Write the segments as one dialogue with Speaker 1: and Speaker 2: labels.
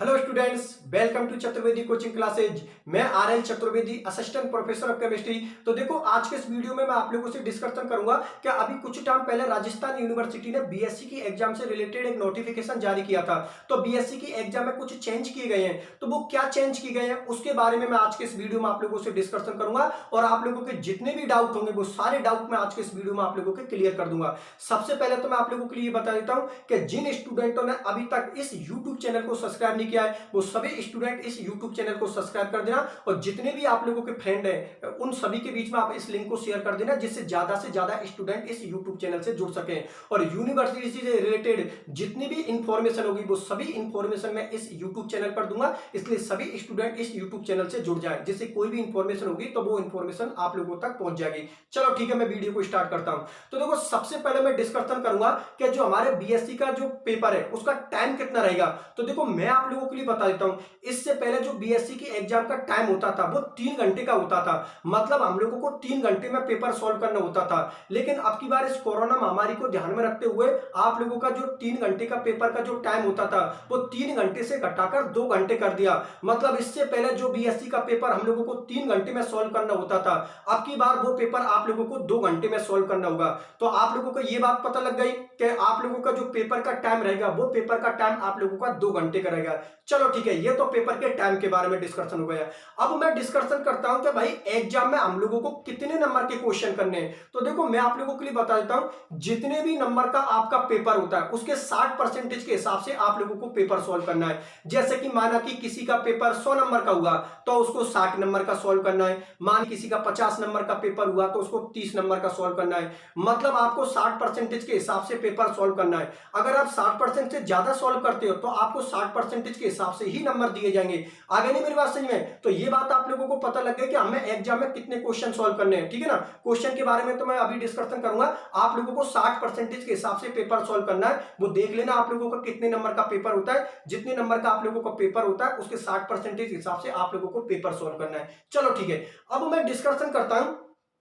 Speaker 1: Hello students, welcome to Chaturvedi coaching classes. मैं RL Chaturvedi, assistant professor of chemistry. तो देखो, आज के इस वीडियो में मैं आप लोगों से डिस्कशन करूंगा कि अभी कुछ टाइम पहले राजस्थान यूनिवर्सिटी ने बीएससी की एग्जाम से रिलेटेड एक नोटिफिकेशन जारी किया था। तो बीएससी की एग्जाम में कुछ चेंज किए गए हैं, तो वो क्या चेंज किए गए हैं उसके बारे में मैं आज के इस वीडियो में आप लोगों से डिस्कशन करूंगा। और आप लोगों के जितने भी डाउट होंगे वो सारे डाउट मैं आज के इस वीडियो में आप लोगों के क्लियर कर दूंगा। सबसे पहले तो मैं आप लोगों के लिए बता देता हूं कि जिन स्टूडेंटों ने अभी तक इस यूट्यूब चैनल को सब्सक्राइब नहीं किया है वो सभी स्टूडेंट इस YouTube चैनल को सब्सक्राइब कर देना, और जितने भी आप लोगों के फ्रेंड हैं उन सभी के बीच में आप इस लिंक को शेयर कर देना, जिससे ज्यादा से ज्यादा स्टूडेंट इस YouTube चैनल से जुड़ सके। और यूनिवर्सिटी से रिलेटेड जितनी भी इंफॉर्मेशन होगी वो सभी इंफॉर्मेशन मैं इस YouTube चैनल पर दूंगा, इसलिए सभी स्टूडेंट इस YouTube चैनल से जुड़ जाए, जिससे कोई भी इंफॉर्मेशन होगी तो वो इंफॉर्मेशन आप लोगों तक पहुंच जाएगी। चलो ठीक है, मैं वीडियो को स्टार्ट करता हूं। तो देखो, सबसे पहले मैं डिस्कशन करूंगा कि जो हमारे बीएससी का जो पेपर है उसका टाइम कितना रहेगा। तो देखो, मैं आप लोगों के लिए बता देता हूं, इससे पहले जो बीएससी की एग्जाम का टाइम होता था वो 3 घंटे का होता था। मतलब हम लोगों को 3 घंटे में पेपर सॉल्व करना होता था। लेकिन अब की बार इस कोरोना महामारी को ध्यान में रखते हुए आप लोगों का जो 3 घंटे का पेपर का जो टाइम होता था वो 3 घंटे से घटाकर 2 घंटे कर दिया। मतलब इससे पहले जो बीएससी का पेपर हम लोगों को 3 घंटे में सॉल्व करना होता था, अब की बार वो पेपर आप लोगों को 2 घंटे में सॉल्व करना होगा। तो आप लोगों को ये बात पता लग गई कि आप लोगों का जो पेपर का टाइम रहेगा वो पेपर का टाइम आप लोगों का 2 घंटे का रहेगा। चलो ठीक है, ये तो पेपर के टाइम के बारे में डिस्कशन हो गया। अब मैं डिस्कशन करता हूं कि भाई एग्जाम में हम लोगों को कितने नंबर के क्वेश्चन करने हैं। तो देखो, मैं आप लोगों के लिए बता देता हूं, जितने भी नंबर का आपका पेपर होता है उसके 60% के हिसाब से आप लोगों को पेपर सॉल्व करना है। जैसे कि माना कि किसी का पेपर 100 नंबर का हुआ तो उसको 60 नंबर का सॉल्व करना है। मान किसी का 50 नंबर का पेपर हुआ तो उसको 30 नंबर का सॉल्व करना है। मतलब आपको 60% के हिसाब से पेपर सॉल्व करना है। अगर आप 60% से ज्यादा सॉल्व करते हो तो आपको 60% के हिसाब से ही नंबर दिए जाएंगे। आगे नहीं मेरी बात समझ में? तो ये बात आप लोगों को पता लग गई कि हमें एग्जाम में कितने क्वेश्चन सॉल्व करने हैं। ठीक है ना, क्वेश्चन के बारे में तो मैं अभी डिस्कशन करूंगा। आप लोगों को 60% के हिसाब से पेपर सॉल्व करना है। वो देख लेना आप लोगों का कितने नंबर का पेपर होता है। जितने नंबर का आप लोगों का पेपर होता है उसके 60% के हिसाब से आप लोगों को पेपर सॉल्व करना है। चलो ठीक है, अब मैं डिस्कशन करता हूं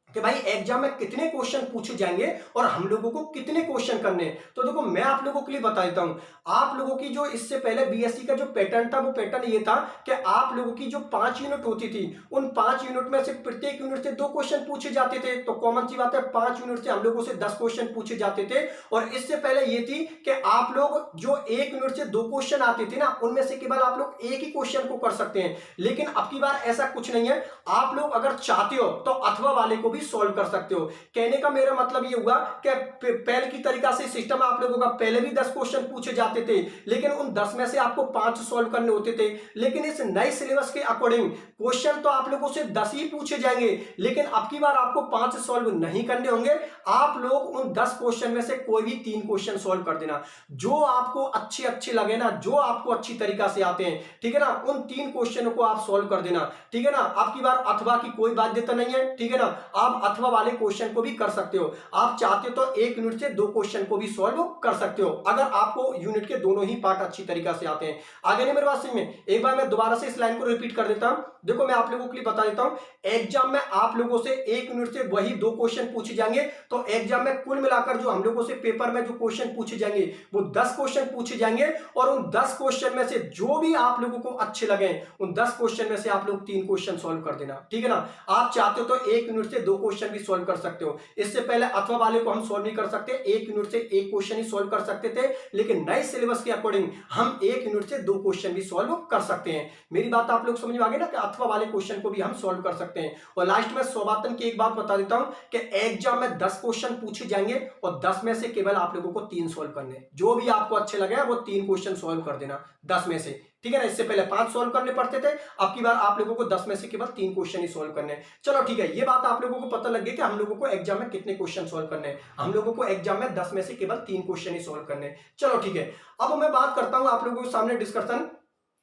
Speaker 1: कि भाई एग्जाम में कितने क्वेश्चन पूछे जाएंगे और हम लोगों को कितने क्वेश्चन करने हैं। तो देखो, मैं आप लोगों के लिए बता देता हूं, आप लोगों की जो इससे पहले बीएससी का जो पैटर्न था वो पैटर्न ये था कि आप लोगों की जो 5 यूनिट होती थी उन 5 यूनिट में से प्रत्येक यूनिट से 2 क्वेश्चन पूछे जाते थे। तो कॉमन सी बात है, 5 यूनिट से हम लोगों से 10 क्वेश्चन पूछे जाते थे। और इससे पहले ये थी कि आप लोग जो 1 यूनिट से 2 क्वेश्चन आते थे ना, उनमें से केवल आप लोग एक ही क्वेश्चन को कर सकते हैं। लेकिन अब की बार ऐसा कुछ नहीं है, आप लोग अगर चाहते हो तो अथवा वाले को भी सॉल्व कर सकते हो। कहने का मेरा मतलब ये हुआ कि पहले की तरीका से सिस्टम आप लोगों का पहले भी 10 क्वेश्चन पूछे जाते थे, लेकिन उन 10 में से आपको 5 सॉल्व करने होते थे। लेकिन इस नए सिलेबस के अकॉर्डिंग क्वेश्चन तो आप लोगों से 10 ही पूछे जाएंगे, लेकिन अब की बार आपको 5 सॉल्व नहीं करने होंगे। आप लोग उन 10 क्वेश्चन में से कोई भी 3 क्वेश्चन सॉल्व कर देना, जो आपको अच्छे लगे ना, जो आपको अच्छी तरीका से आते हैं। ठीक है ना, उन 3 क्वेश्चनों को आप सॉल्व कर देना। ठीक है ना, अब की बार अथवा की कोई बाध्यता नहीं है। ठीक है ना, आप अथवा वाले क्वेश्चन को भी कर सकते हो। आप चाहते हो तो 1 यूनिट से 2 क्वेश्चन को भी सॉल्व कर सकते हो, अगर आपको यूनिट के दोनों ही पार्ट अच्छी तरीका से आते हैं। आगे नहीं मेरे बात समझ में? एक बार मैं दोबारा से इस लाइन को रिपीट कर देता हूं। देखो, मैं आप लोगों के लिए बता देता हूं, एग्जाम में आप लोगों से 1 यूनिट से वही 2 क्वेश्चन पूछे जाएंगे। तो एग्जाम में कुल मिलाकर जो हम लोगों से पेपर में जो क्वेश्चन पूछे जाएंगे वो 10 क्वेश्चन पूछे जाएंगे। और उन 10 क्वेश्चन में से जो भी आप लोगों को अच्छे लगे उन 10 क्वेश्चन में से आप लोग 3 क्वेश्चन सॉल्व कर देना। ठीक है ना, आप चाहते हो तो 1 यूनिट से 2 क्वेश्चन भी सॉल्व कर सकते हो। इससे पहले अथवा वाले को हम सॉल्व नहीं कर सकते, 1 यूनिट से 1 क्वेश्चन ही सॉल्व कर सकते थे। लेकिन नए सिलेबस के अकॉर्डिंग हम 1 यूनिट से 2 क्वेश्चन भी सॉल्व कर सकते हैं। मेरी बात आप लोग समझ में आ गई ना, कि अथवा वाले क्वेश्चन को भी हम सॉल्व कर सकते हैं। और लास्ट में सौबातन की एक बात बता देता हूं कि एग्जाम में 10 क्वेश्चन पूछे जाएंगे और 10 में से केवल आप लोगों को 3 सॉल्व करने। जो भी आपको अच्छे लगे वो 3 क्वेश्चन सॉल्व कर देना 10 में से। ठीक है ना, इससे पहले 5 सॉल्व करने पड़ते थे, अब की बार आप लोगों को 10 में से केवल 3 क्वेश्चन ही सॉल्व करने हैं। चलो ठीक है, ये बात आप लोगों को पता लग गई कि हम लोगों को एग्जाम में कितने क्वेश्चन सॉल्व करने हैं। हम लोगों को एग्जाम में 10 में से केवल 3 क्वेश्चन ही सॉल्व करने हैं। चलो ठीक है, अब मैं बात करता हूं आप लोगों के सामने डिस्कशन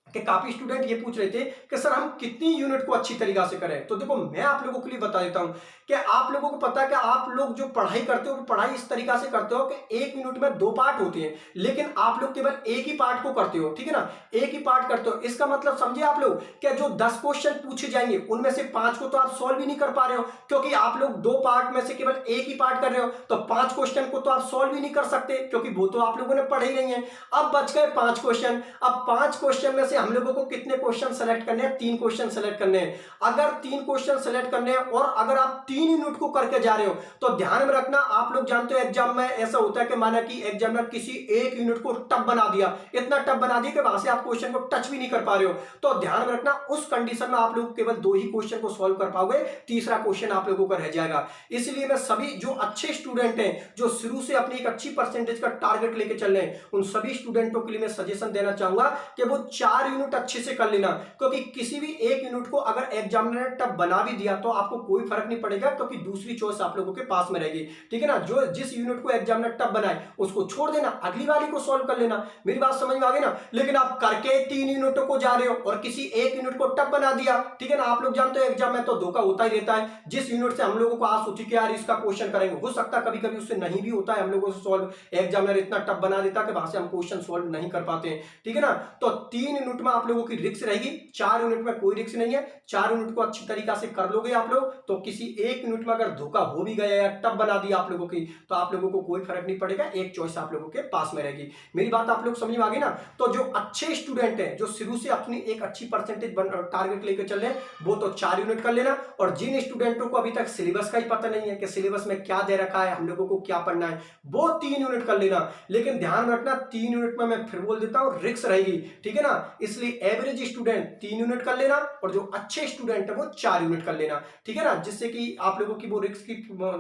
Speaker 1: कि काफी स्टूडेंट ये पूछ रहे थे कि सर हम कितनी यूनिट को अच्छी तरीका से करें। तो देखो, मैं आप लोगों के लिए बता देता हूं कि आप लोगों को पता है कि आप लोग जो पढ़ाई करते हो पढ़ाई इस तरीका से करते हो कि 1 यूनिट में 2 पार्ट होते हैं, लेकिन आप लोग केवल एक ही पार्ट को करते हो। ठीक है ना, एक ही पार्ट करते हो। इसका मतलब समझे आप लोग कि जो 10 क्वेश्चन पूछे जाएंगे उनमें से 5 को तो आप सॉल्व ही नहीं कर पा रहे हो, क्योंकि आप लोग 2 पार्ट में से केवल एक ही पार्ट कर रहे हो। तो 5 क्वेश्चन को तो आप सॉल्व ही नहीं कर सकते, क्योंकि वो तो आप लोगों ने पढ़े ही नहीं है। अब बच गए 5 क्वेश्चन। अब 5 क्वेश्चन में से जैसे हम लोगों को कितने क्वेश्चन सेलेक्ट करने हैं, 3 क्वेश्चन सेलेक्ट करने हैं। अगर 3 क्वेश्चन सेलेक्ट करने हैं और अगर आप 3 यूनिट को करके जा रहे हो तो ध्यान में रखना, आप लोग जानते हो एग्जाम में ऐसा होता है कि माना कि एग्जामिनर किसी एक यूनिट को टफ बना दिया, इतना टफ बना दिया कि वहां से आप क्वेश्चन को टच भी नहीं कर पा रहे हो, तो ध्यान में रखना उस कंडीशन में आप लोग केवल 2 ही क्वेश्चन को सॉल्व कर पाओगे, तीसरा क्वेश्चन आप लोगों का रह जाएगा। इसलिए मैं सभी जो अच्छे स्टूडेंट हैं, जो शुरू से अपनी एक अच्छी परसेंटेज का टारगेट लेके चल रहे हैं, उन सभी स्टूडेंटों के लिए मैं सजेशन देना चाहूंगा कि वो 4 यूनिट अच्छे से कर लेना, क्योंकि किसी भी एक यूनिट को अगर एग्जामिनर ने टफ बना भी दिया तो आपको कोई फर्क नहीं पड़ेगा, क्योंकि दूसरी चॉइस आप लोगों के पास में रहेगी। ठीक है ना, जो जिस यूनिट को एग्जामिनर टफ बनाए उसको छोड़ देना, अगली वाली को सॉल्व कर लेना। मेरी बात समझ में आ गई ना। लेकिन आप करके 3 यूनिटों को जा रहे हो और किसी एक यूनिट को टफ बना दिया, ठीक है ना, आप लोग जानते हो एग्जाम में तो धोखा होता ही रहता है। जिस यूनिट से हम लोगों को आस होती कि यार इसका क्वेश्चन करेंगे, हो सकता है कभी कभी उससे नहीं भी होता है हम लोगों से सॉल्व, एग्जामिनर इतना टफ बना देता है कि वहां से हम क्वेश्चन सॉल्व नहीं कर पाते हैं। ठीक है ना, तो 3 यूनिट में आप लोगों की रिस्क रहेगी, 4 यूनिट में कोई रिस्क नहीं है। 4 यूनिट को अच्छी तरीका से कर लोगे आप लोग तो किसी एक यूनिट में अगर धोखा हो भी गया या टफ बना दिया आप लोगों की, तो आप लोगों को कोई फर्क नहीं पड़ेगा, एक चॉइस आप लोगों के पास में रहेगी। मेरी बात आप लोग समझ में आ गई ना। तो जो अच्छे स्टूडेंट हैं, जो शुरू से अपनी एक अच्छी परसेंटेज टारगेट लेकर चल रहे हैं, वो तो 4 यूनिट कर लेना। और जिन स्टूडेंटों को अभी तक सिलेबस का ही पता नहीं है कि सिलेबस में क्या दे रखा है, हम लोगों को क्या पढ़ना है, वो 3 यूनिट कर लेना। लेकिन ध्यान रखना 3 यूनिट में मैं फिर बोल देता हूं रिस्क रहेगी, ठीक है ना। इसलिए एवरेज स्टूडेंट 3 यूनिट कर लेना और जो अच्छे स्टूडेंट है वो 4 यूनिट कर लेना, ठीक है ना, जिससे कि आप लोगों की वो रिस्क की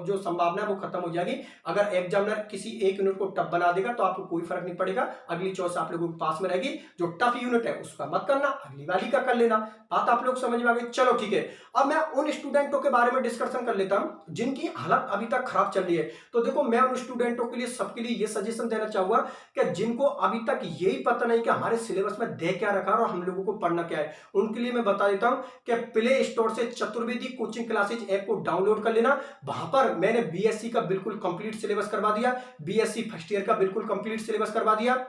Speaker 1: जो संभावना है वो खत्म हो जाएगी। अगर एग्जामिनर किसी एक यूनिट को टफ बना देगा तो आपको कोई फर्क नहीं पड़ेगा, अगली चॉइस आप लोगों के पास में रहेगी। जो टफ यूनिट है उसका मत करना, अगली वाली का कर लेना। बात आप लोग समझ में आ गई। चलो ठीक है, अब मैं उन स्टूडेंटों के बारे में डिस्कशन कर लेता हूं जिनकी हालत अभी तक खराब चल रही है। तो देखो, मैं उन स्टूडेंटों के लिए, सबके लिए ये सजेशन देना चाहूंगा कि जिनको अभी तक यही पता नहीं कि हमारे सिलेबस में दे क्या रखा है और हम लोगों को पढ़ना क्या है, उनके लिए मैं बता देता हूं कि प्ले स्टोर से चतुर्वेदी कोचिंग क्लासेज ऐप को डाउनलोड कर लेना। वहां पर मैंने बीएससी का बिल्कुल कंप्लीट सिलेबस करवा दिया, बीएससी फर्स्ट ईयर का बिल्कुल कंप्लीट सिलेबस करवा दिया,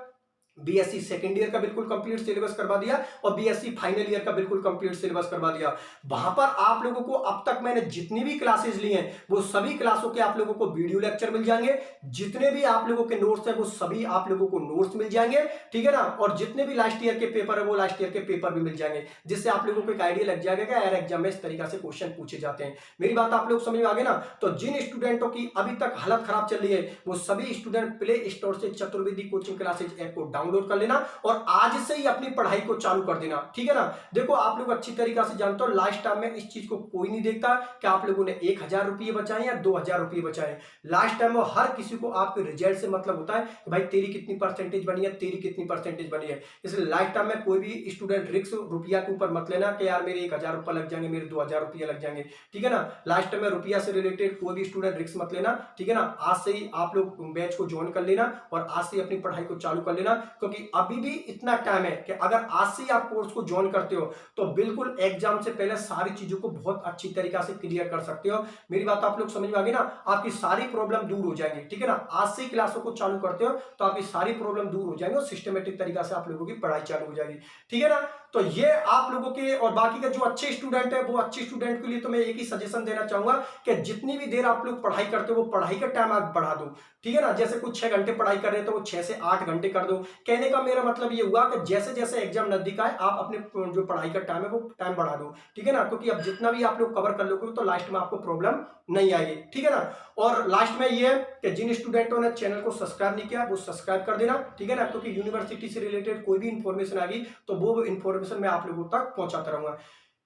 Speaker 1: बीएससी सेकंड ईयर का बिल्कुल कंप्लीट सिलेबस करवा दिया और बीएससी फाइनल ईयर का बिल्कुल कंप्लीट सिलेबस करवा दिया। वहां पर आप लोगों को अब तक मैंने जितनी भी क्लासेस ली हैं वो सभी क्लासों के आप लोगों को वीडियो लेक्चर मिल जाएंगे, जितने भी आप लोगों के नोट्स हैं वो सभी आप लोगों को नोट्स मिल जाएंगे, ठीक है ना। और जितने भी लास्ट ईयर के पेपर है वो लास्ट ईयर के पेपर भी मिल जाएंगे, जिससे आप लोगों को एक आइडिया लग जाएगा कि यार एग्जाम में इस तरीके से क्वेश्चन पूछे जाते हैं। मेरी बात आप लोग समझ में आ गए ना। तो जिन स्टूडेंटों की अभी तक हालत खराब चल रही है वो सभी स्टूडेंट प्ले स्टोर से चतुर्वेदी कोचिंग क्लासेज ऐप को डाउनलोड कर लेना और आज से ही अपनी पढ़ाई को चालू कर देना, ठीक है ना। देखो, आप लोग अच्छी तरीके से जानते हो लास्ट टाइम में इस चीज को कोई नहीं देखता कि आप लोगों ने 1000 रुपये बचाए या 2000 रुपये बचाए। लास्ट टाइम वो हर किसी को आपके रिजल्ट से मतलब होता है कि भाई तेरी कितनी परसेंटेज बनी है, तेरी कितनी परसेंटेज बनी है। इसलिए लास्ट टाइम में कोई भी स्टूडेंट रिक्स रुपया के ऊपर मत लेना कि यार मेरे 1000 रुपये लग जाएंगे, मेरे 2000 रुपये लग जाएंगे, ठीक है ना। लास्ट टाइम में रुपया से रिलेटेड कोई भी स्टूडेंट रिक्स मत लेना, ठीक है ना। आज से ही आप लोग बैच को ज्वाइन कर लेना और आज से अपनी पढ़ाई को चालू कर लेना, क्योंकि अभी भी इतना टाइम है कि अगर आज से ही आप कोर्स को ज्वाइन करते हो तो बिल्कुल एग्जाम से पहले सारी चीजों को बहुत अच्छी तरीके से क्लियर कर सकते हो। मेरी बात आप लोग समझ में आ गई ना। आपकी सारी प्रॉब्लम दूर हो जाएंगी, ठीक है ना। आज से ही क्लासों को चालू करते हो तो आपकी सारी प्रॉब्लम दूर हो जाएंगी और सिस्टमेटिक तरीका से आप लोगों की पढ़ाई चालू हो जाएगी, ठीक है ना। तो ये आप लोगों के और बाकी का जो अच्छे स्टूडेंट है वो अच्छे स्टूडेंट के लिए तो मैं एक ही सजेशन देना चाहूंगा कि जितनी भी देर आप लोग पढ़ाई करते हो वो पढ़ाई का टाइम आप बढ़ा दो, ठीक है ना। जैसे कुछ 6 घंटे पढ़ाई कर रहे हैं तो वो 6 से 8 घंटे कर दो। कहने का मेरा मतलब ये हुआ कि जैसे जैसे एग्जाम नजदीक आए आप अपने जो पढ़ाई का टाइम है वो टाइम बढ़ा दो, ठीक है ना। क्योंकि अब जितना भी आप लोग कवर कर लोगे तो लास्ट में आपको प्रॉब्लम नहीं आएगी, ठीक है ना। और लास्ट में ये है कि जिन स्टूडेंटों ने चैनल को सब्सक्राइब नहीं किया वो सब्सक्राइब कर देना, ठीक है ना। क्योंकि यूनिवर्सिटी से रिलेटेड कोई भी इंफॉर्मेशन आ गई तो वो इंफॉर्मेशन मैं आप लोगों तक पहुंचाता रहूंगा,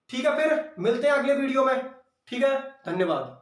Speaker 1: ठीक है। फिर मिलते हैं अगले वीडियो में, ठीक है। धन्यवाद।